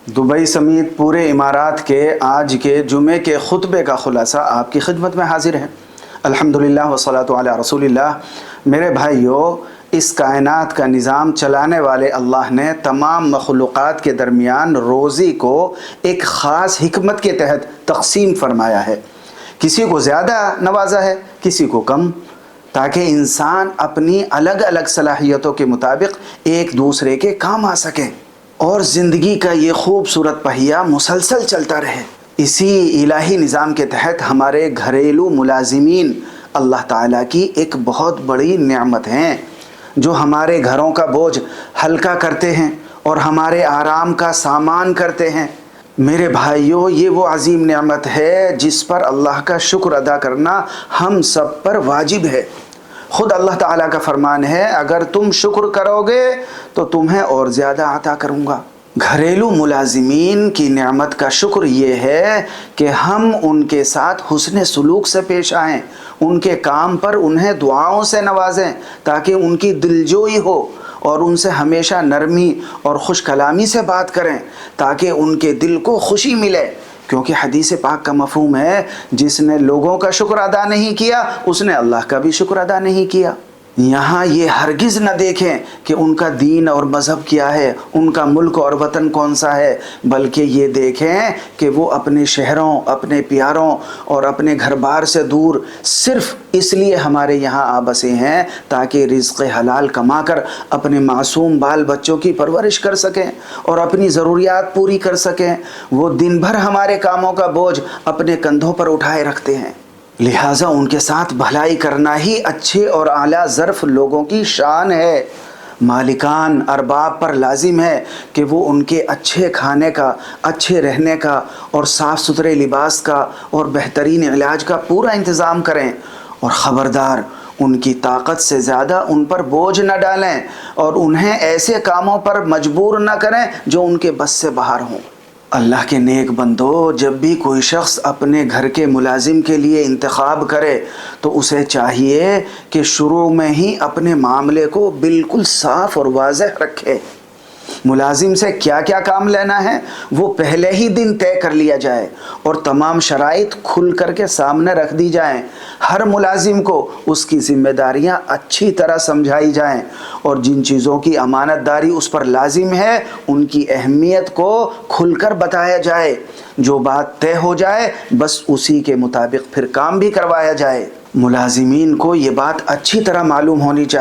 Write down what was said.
Dubai समेत पूरे इमारात के आज के जुमे के खुतबे का खुलासा आपकी खिदमत में हाजिर है। अल्हम्दुलिल्लाह वस्सलातु अला रसूलिल्लाह। मेरे भाइयों, इस कायनात का निज़ाम चलाने वाले अल्लाह ने तमाम मखलूक़ात के दरमियान रोज़ी को एक ख़ास हिकमत के तहत तक़सीम फरमाया है। किसी को ज़्यादा नवाजा है, किसी को कम, ताकि इंसान अपनी अलग अलग सलाहियतों के मुताबिक एक दूसरे के काम आ सकें और ज़िंदगी का ये खूबसूरत पहिया मुसलसल चलता रहे। इसी इलाही निज़ाम के तहत हमारे घरेलू मुलाजिमीन अल्लाह ताला की एक बहुत बड़ी नेमत हैं, जो हमारे घरों का बोझ हल्का करते हैं और हमारे आराम का सामान करते हैं। मेरे भाइयों, ये वो अजीम नेमत है जिस पर अल्लाह का शुक्र अदा करना हम सब पर वाजिब है। खुद अल्लाह ताला का फरमान है, अगर तुम शुक्र करोगे तो तुम्हें और ज़्यादा अता करूँगा। घरेलू मुलाजिमीन की नेमत का शुक्र ये है कि हम उनके साथ हुस्न सलूक से पेश आएँ, उनके काम पर उन्हें दुआओं से नवाजें ताकि उनकी दिलजोई हो, और उनसे हमेशा नरमी और खुश कलामी से बात करें ताकि उनके दिल को खुशी मिले। क्योंकि हदीस पाक का मफ़हूम है, जिसने लोगों का शुक्र अदा नहीं किया उसने अल्लाह का भी शुक्र अदा नहीं किया। यहाँ ये हरगिज़ न देखें कि उनका दीन और मज़हब क्या है, उनका मुल्क और वतन कौन सा है, बल्कि ये देखें कि वो अपने शहरों, अपने प्यारों और अपने घर बार से दूर सिर्फ़ इसलिए हमारे यहाँ आ बसे हैं ताकि रिज़्क़ हलाल कमा कर अपने मासूम बाल बच्चों की परवरिश कर सकें और अपनी ज़रूरियात पूरी कर सकें। वो दिन भर हमारे कामों का बोझ अपने कंधों पर उठाए रखते हैं, लिहाजा उनके साथ भलाई करना ही अच्छे और आला ज़र्फ़ लोगों की शान है। मालिकान अरबाब पर लाजिम है कि वो उनके अच्छे खाने का, अच्छे रहने का और साफ़ सुथरे लिबास का और बेहतरीन इलाज का पूरा इंतज़ाम करें, और ख़बरदार उनकी ताकत से ज़्यादा उन पर बोझ न डालें और उन्हें ऐसे कामों पर मजबूर न करें जो उनके बस से बाहर हों। अल्लाह के नेक बंदो, जब भी कोई शख्स अपने घर के मुलाजिम के लिए इंतखाब करे तो उसे चाहिए कि शुरू में ही अपने मामले को बिल्कुल साफ़ और वाज़ेह रखे। मुलाजिम से क्या क्या काम लेना है वो पहले ही दिन तय कर लिया जाए और तमाम शराइत खुल कर के सामने रख दी जाएं। हर मुलाजिम को उसकी ज़िम्मेदारियां अच्छी तरह समझाई जाएं और जिन चीज़ों की अमानतदारी उस पर लाजिम है उनकी अहमियत को खुलकर बताया जाए। जो बात तय हो जाए बस उसी के मुताबिक फिर काम भी करवाया जाए। मुलाजिमीन को ये बात अच्छी तरह मालूम होनी चाहिए